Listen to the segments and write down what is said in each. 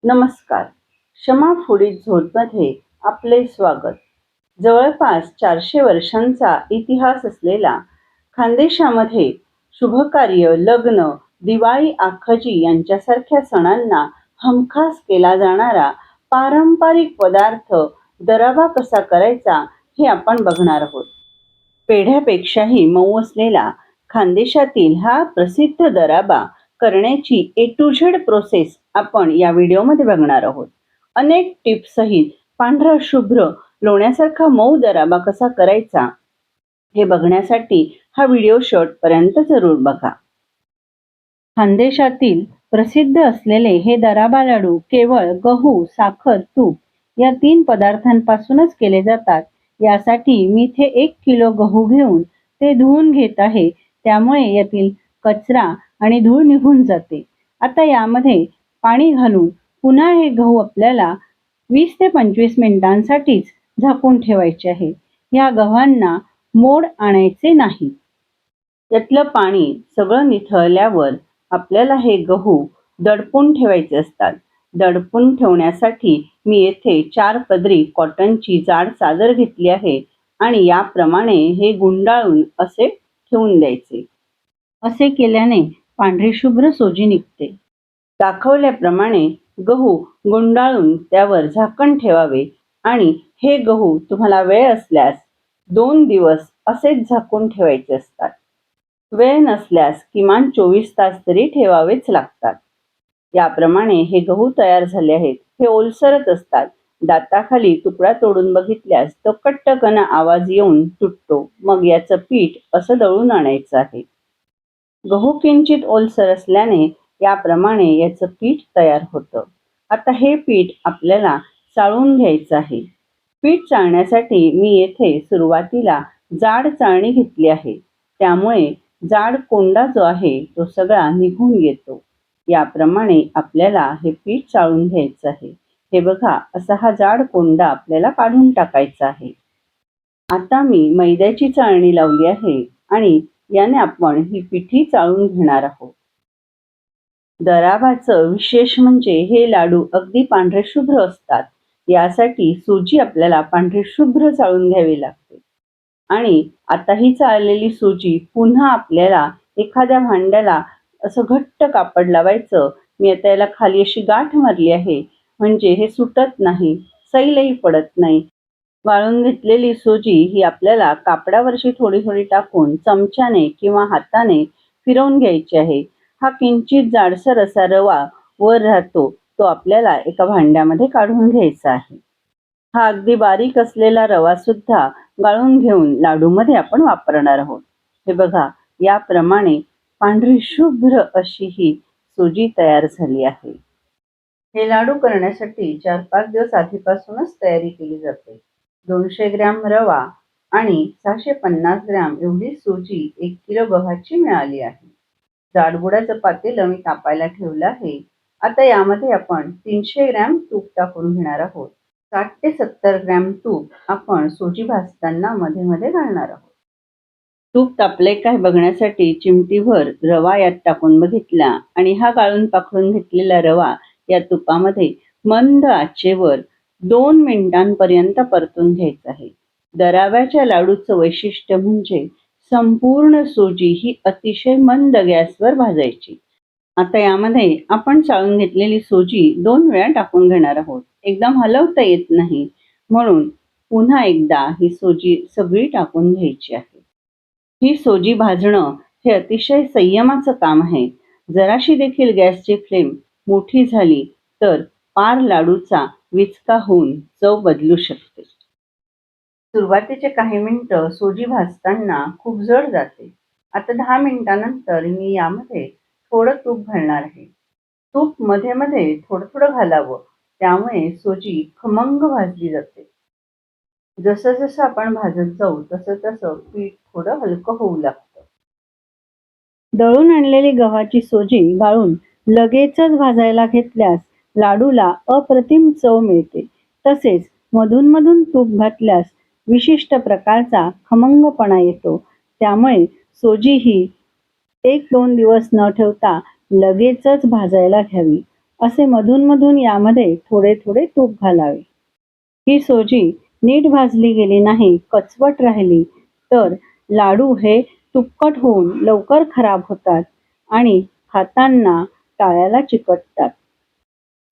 नमस्कार. क्षमा फूडीज झोनमध्ये आपले स्वागत. जवळपास 400 वर्षांचा इतिहास असलेला खानदेशामध्ये शुभकार्य, लग्न, दिवाळी, आखजी यांच्यासारख्या सणांना हमखास केला जाणारा पारंपरिक पदार्थ दराबा कसा करायचा हे आपण बघणार आहोत. पेढ्यापेक्षाही मऊ असलेला खानदेशातील हा प्रसिद्ध दराबा करण्याची A to Z प्रोसेस आपण या व्हिडिओमध्ये बघणार आहोत. अनेक टिप्स सहित पांढरा शुभ्र लोण्यासारखा मऊ दराबा कसा करायचा हे बघण्यासाठी हा व्हिडिओ शेवटपर्यंत जरूर बघा. खानदेशातील प्रसिद्ध असलेले हे दराबा लाडू केवळ गहू, साखर, तूप या 3 पदार्थांपासूनच केले जातात. यासाठी मी इथे 1 किलो गहू घेऊन ते धुवून घेत आहे. त्यामुळे यातील कचरा आणि धूळ निघून जाते. आता यामध्ये पाणी घालून पुन्हा हे गहू आपल्याला 20 ते 25 मिनिटांसाठीच झाकून ठेवायचे आहे. या गव्हांना मोड आणायचे नाही. यातलं पाणी सगळं निथळल्यावर आपल्याला हे गहू दडपून ठेवायचे असतात. दडपून ठेवण्यासाठी मी येथे 4 पदरी कॉटनची जाड चादर घेतली आहे आणि याप्रमाणे हे गुंडाळून असे ठेवून द्यायचे. असे केल्याने पांढरी शुभ्र सोजी निघते. दाखवल्याप्रमाणे गहू गुंडाळून त्यावर झाकण ठेवावे आणि हे गहू तुम्हाला वेळ असल्यास 2 दिवस असेच झाकून ठेवायचे असतात. वेळ नसल्यास किमान 24 तास तरी ठेवावेच लागतात. याप्रमाणे हे गहू तयार झाले आहेत. हे ओलसरच असतात. दाताखाली तुकडा तोडून बघितल्यास तो कट्टकन आवाज येऊन तुटतो. मग याचं पीठ असं दळून आणायचं आहे. गहू किंचित ओलसर असल्याने याप्रमाणे याचं पीठ तयार होतं. आता हे पीठ आपल्याला चाळून घ्यायचं आहे. पीठ चाळण्यासाठी मी येथे सुरुवातीला जाड चाळणी घेतली आहे. त्यामुळे जाड कोंडा जो आहे तो सगळा निघून येतो. याप्रमाणे आपल्याला हे पीठ चाळून घ्यायचं आहे. हे बघा, असा हा जाड कोंडा आपल्याला काढून टाकायचा आहे. आता मी मैद्याची चाळणी लावली आहे आणि याने आपण ही पिठी चाळून घेणार आहोत. दराबाचं विशेष म्हणजे हे लाडू अगदी पांढरे शुभ्र असतात. यासाठी सुजी आपल्याला पांढरी शुभ्र चाळून घ्यावी लागते. आणि आता ही चाळलेली सुजी पुन्हा आपल्याला एखाद्या भांड्याला असं घट्ट कापड लावायचं. मी आता याला खाली अशी गाठ मारली आहे, म्हणजे हे सुटत नाही, सैलही पडत नाही. वाळून घेतलेली सुजी ही आपल्याला कापडावरची थोडी थोडी टाकून चमच्याने किंवा हाताने फिरवून घ्यायची आहे. हा किंचित जाडसर असा रवा वर राहतो, तो आपल्याला एका भांड्यामध्ये काढून घ्यायचा आहे. हा अगदी बारीक असलेला रवा सुद्धा गाळून घेऊन लाडूमध्ये आपण वापरणार आहोत. हे बघा, याप्रमाणे पांढरी शुभ्र अशी ही सुजी तयार झाली आहे. हे लाडू करण्यासाठी 4-5 दिवस आधीपासूनच तयारी केली जाते. 200 ग्रॅम रवा आणि 650 ग्रॅम एवढी सुजी 1 किलो गव्हाची मिळाली आहे. जाडबुडाचं पातेलं मी तापायला ठेवलं आहे. आता यामध्ये आपण 300 ग्रॅम तूप टाकून घेणार आहोत. 60 ते 70 ग्रॅम तूप आपण सुजी भाजताना मध्ये मध्ये घालणार आहोत. तूप तापले काय बघण्यासाठी चिमटीभर रवा यात टाकून बघितला आणि हा गाळून पाखडून घेतलेला रवा या तुपामध्ये मंद आचेवर 2 मिनिटांपर्यंत परतून घ्यायचं आहे. दराव्याच्या लाडूचं वैशिष्ट्य म्हणजे संपूर्ण सुजी ही अतिशय मंद गॅसवर भाजायची. आता यामध्ये आपण चाळून घेतलेली सुजी 2 वेळा टाकून घेणार आहोत. एकदम हलवता येत नाही, म्हणून पुन्हा एकदा ही सुजी सगळी टाकून घ्यायची आहे. ही सुजी भाजणं हे अतिशय संयमाचं काम आहे. जराशी देखील गॅसची फ्लेम मोठी झाली तर पार लाडूचा विचका होऊन चव बदलू शकते. सुरुवातीचे काही मिनिटं सुजी भाजताना खूप जड जाते. आता 10 मिनिटांनंतर मी यामध्ये थोडं तूप घालणार आहे. तूप मध्ये मध्ये थोडं थोडं घालावं, त्यामुळे सुजी खमंग भाजली जाते. जसं जसं आपण भाजत जाऊ तसं तसं पीठ थोडं हलकं होऊ लागतं. दळून आणलेली गव्हाची सुजी गाळून लगेचच भाजायला घेतल्यास लाडूला अप्रतिम चव मिळते. तसेच मधून मधून तूप घातल्यास विशिष्ट प्रकारचा खमंगपणा येतो. त्यामुळे सुजी ही 1-2 दिवस न ठेवता लगेचच भाजायला घ्यावी. असे मधून मधून यामध्ये थोडे थोडे तूप घालावे. ही सोजी नीट भाजली गेली नाही, कचवट राहिली तर लाडू हे तुपकट होऊन लवकर खराब होतात आणि खाताना टाळ्याला चिकटतात.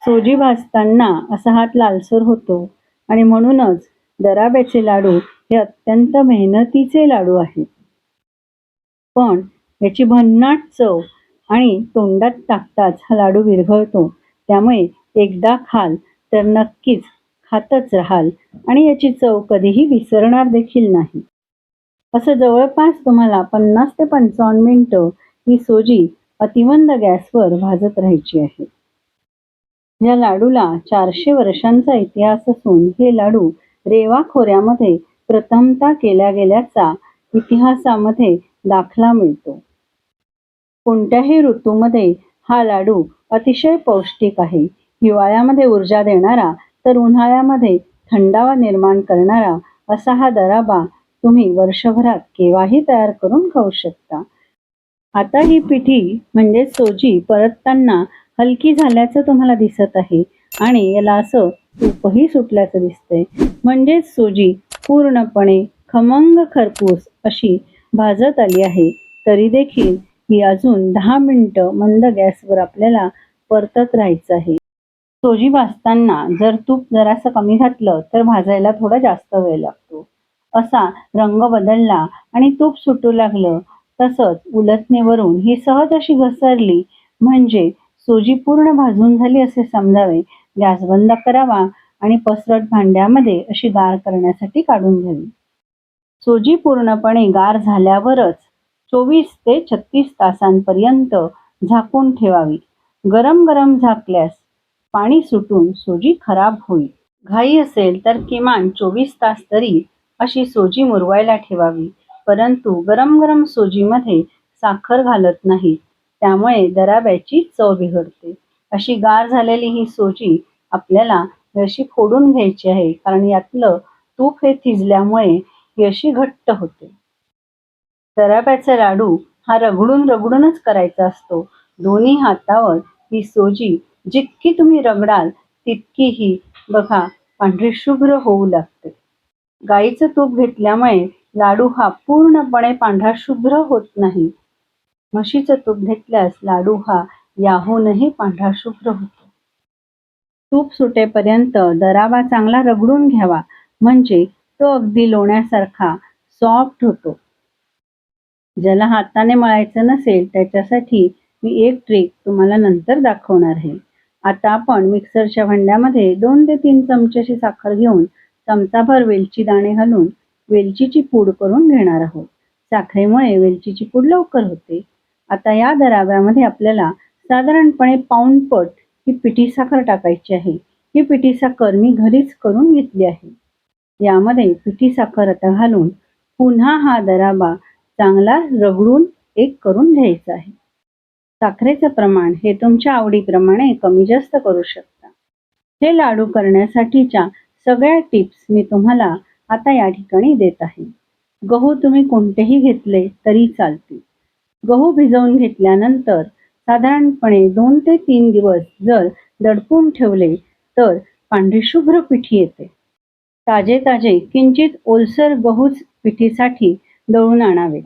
सोजी भाजताना असा हात लालसर होतो आणि म्हणूनच दराब्याचे लाडू हे अत्यंत मेहनतीचे लाडू आहेत. पण याची भन्नाट चव आणि तोंडात टाकताच हा लाडू विरघळतो. त्यामुळे एकदा खाल तर नक्कीच खातच राहाल आणि याची चव कधीही विसरणार देखील नाही. असं जवळपास तुम्हाला 50 ते 55 मिनिटं ही सोजी अतिमंद गॅसवर भाजत राहायची आहे. या लाडूला 400 वर्षांचा इतिहास असून हे लाडू रेवा खोऱ्यामध्ये प्रथमतः केल्या गेल्याचा इतिहासामध्ये दाखला मिळतो. कोणत्याही ऋतूमध्ये हा लाडू अतिशय पौष्टिक आहे. हिवाळ्यामध्ये ऊर्जा देणारा तर उन्हाळ्यामध्ये थंडावा निर्माण करणारा असा हा दराबा तुम्ही वर्षभरात केव्हाही तयार करून खाऊ शकता. आता ही पिठी म्हणजे सोजी परतताना हलकी झाल्याचं तुम्हाला दिसत आहे आणि याला असं तूपही सुटल्याचं दिसतंय. म्हणजेच सोजी पूर्णपणे खमंग खरपूस अशी भाजत आली आहे. तरी देखील ही अजून 10 मिनिटं मंद गॅसवर आपल्याला परतत राहायचं आहे. सोजी भाजताना जर तूप जरासं कमी घातलं तर भाजायला थोडा जास्त वेळ लागतो. असा रंग बदलला आणि तूप सुटू लागलं तसंच उलटणीवरून ही सहज अशी घसरली म्हणजे सोजी पूर्ण भाजून झाली असे समजावे. गॅस बंद करावा आणि पसरट भांड्यामध्ये अशी गार करण्यासाठी काढून घ्यावी. सोजी पूर्णपणे गार झाल्यावरच 24 ते 36 तासांपर्यंत झाकून ठेवावी. गरम गरम झाकल्यास पाणी सुटून सोजी खराब होईल. घाई असेल तर किमान 24 तास तरी अशी सोजी मुरवायला ठेवावी. परंतु गरम गरम सोजीमध्ये साखर घालत नाही, त्यामुळे दराब्याची चव बिघडते. अशी गार झालेली ही सोजी आपल्याला अशी फोडून घ्यायची आहे, कारण यातलं तूप हे थिजल्यामुळे ही अशी घट्ट होते. दराब्याचा लाडू हा रगडून रगडूनच करायचा असतो. दोन्ही हातावर ही सोजी जितकी तुम्ही रगडाल तितकी ही बघा पांढरी शुभ्र होऊ लागते. गाईचं तूप घेतल्यामुळे लाडू हा पूर्णपणे पांढरा शुभ्र होत नाही. म्हशीचं तूप घेतल्यास लाडू हा याहूनही पांढरा शुभ्र होतो. तूप सुटेपर्यंत दराबा चांगला रगडून घ्यावा, म्हणजे तो अगदी लोण्यासारखा सॉफ्ट होतो. ज्याला हाताने मळायचं नसेल त्याच्यासाठी मी एक ट्रिक तुम्हाला नंतर दाखवणार आहे. आता आपण मिक्सरच्या भांड्यामध्ये 2 ते 3 चमचे साखर घेऊन चमचाभर वेलची दाणे घालून वेलचीची पूड करून घेणार आहोत. साखरेमुळे वेलचीची पूड लवकर होते. आता या दराब्यामध्ये आपल्याला साधारणपणे पाऊण पट ही पिठी साखर टाकायची आहे. ही पिठी साखर मी घरीच करून घेतली आहे. यामध्ये पिठी साखर आता घालून पुन्हा हा दराबा चांगला रगडून एक करून घ्यायचा आहे. साखरेचं प्रमाण हे तुमच्या आवडीप्रमाणे कमी जास्त करू शकता. हे लाडू करण्यासाठीच्या सगळ्या टिप्स मी तुम्हाला आता या ठिकाणी देत आहे. गहू तुम्ही कोणतेही घेतले तरी चालतील. गहू भिजवून घेतल्यानंतर साधारणपणे 2 ते 3 दिवस जर दडपून ठेवले तर पांढरी शुभ्र पिठी येते. ताजे ताजे किंचित ओलसर गहूच पिठीसाठी दळून आणावे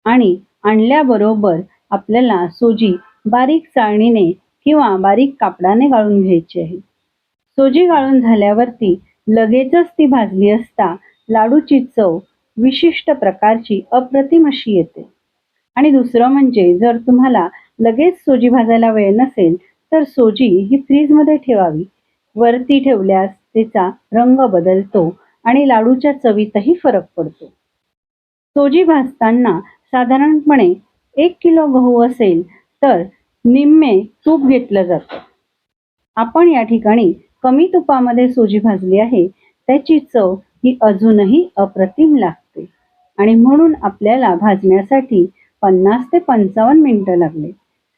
आणि आणल्याबरोबर आपल्याला सोजी बारीक चाळणीने किंवा बारीक कापडाने गाळून घ्यायची आहे. सोजी गाळून झाल्यावरती लगेचच ती भाजली असता लाडूची चव विशिष्ट प्रकारची अप्रतिम अशी येते. आणि दुसरं म्हणजे जर तुम्हाला लगेच सोजी भाजायला वेळ नसेल तर सोजी ही फ्रीजमध्ये ठेवावी. वरती ठेवल्यास तिचा रंग बदलतो आणि लाडूच्या चवीतही फरक पडतो. सोजी भाजताना साधारणपणे 1 किलो गहू असेल तर निम्मे तूप घेतलं जातं. आपण या ठिकाणी कमी तुपामध्ये सोजी भाजली आहे, त्याची चव ही अजूनही अप्रतिम लागते आणि म्हणून आपल्याला भाजण्यासाठी 50 ते 55 मिनिटं लागले.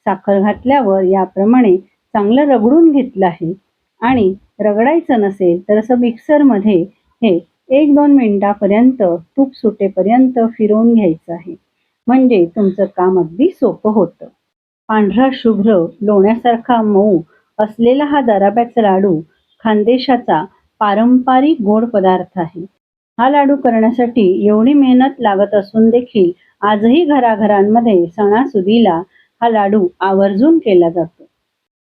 साखर घातल्यावर याप्रमाणे चांगलं रगडून घेतलं आहे आणि रगडायचं नसेल तर असं मिक्सरमध्ये हे 1-2 मिनिटापर्यंत तूप सुटेपर्यंत फिरवून घ्यायचं आहे, म्हणजे तुमचं काम अगदी सोपं होतं. पांढरा शुभ्र लोण्यासारखा मऊ असलेला हा दराब्याचा लाडू खानदेशाचा पारंपरिक गोड पदार्थ आहे. हा लाडू करण्यासाठी एवढी मेहनत लागत असून देखील आजही घराघरांमध्ये सणासुदीला हा लाडू आवर्जून केला जातो.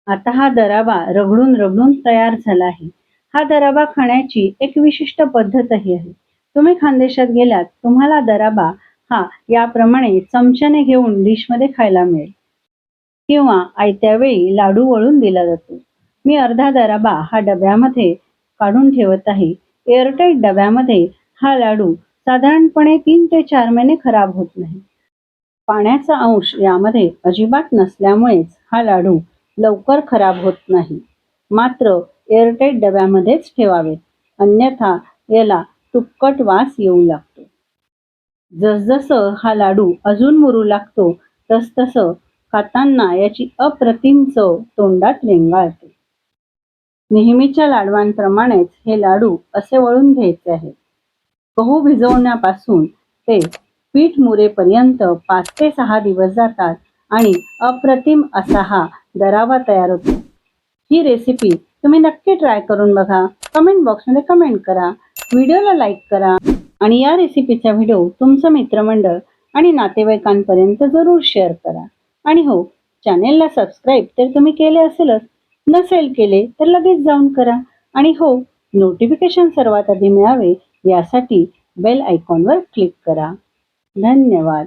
आता हा दराबा रगडून रगडून तयार झाला आहे. हा दराबा खाण्याची एक विशिष्ट पद्धतही आहे. तुम्ही खानदेशात गेल्यात तुम्हाला दराबा हा याप्रमाणे चमच्याने घेऊन डिशमध्ये खायला मिळेल किंवा आयत्या वेळी लाडू वळून दिला जातो. मी अर्धा दराबा हा डब्यामध्ये काढून ठेवत आहे. एअरटाईट डब्यामध्ये हा लाडू साधारणपणे 3 ते 4 महिने खराब होत नाही. पाण्याचा अंश यामध्ये अजिबात नसल्यामुळेच हा लाडू लवकर खराब होत नाही. मात्र एअरटाईट डब्यामध्येच ठेवावेत, अन्यथा याला तुपकट वास येऊ लागतो. जसजसं हा लाडू अजून मुरू लागतो तसतसं खाताना याची अप्रतिम चव तोंडात रेंगाळते. नेहमीच्या लाडवांप्रमाणेच हे लाडू असे वळून घ्यायचे आहेत. गहू भिजवण्यापासून ते पीठ मुरेपर्यंत 5 ते 6 दिवस जातात आणि अप्रतिम असा हा दराबा तयार होतो. ही रेसिपी तुम्ही नक्की ट्राय करून बघा. कमेंट बॉक्समध्ये कमेंट करा, व्हिडिओला लाईक करा आणि या रेसिपीचा व्हिडिओ तुमचं मित्रमंडळ आणि नातेवाईकांपर्यंत जरूर शेअर करा. आणि हो, चॅनेलला सबस्क्राईब तर तुम्ही केले असेलच, नसेल केले तर लगेच जाऊन करा. आणि हो, नोटिफिकेशन सर्वात आधी मिळावे यासाठी बेल आयकॉनवर क्लिक करा. धन्यवाद.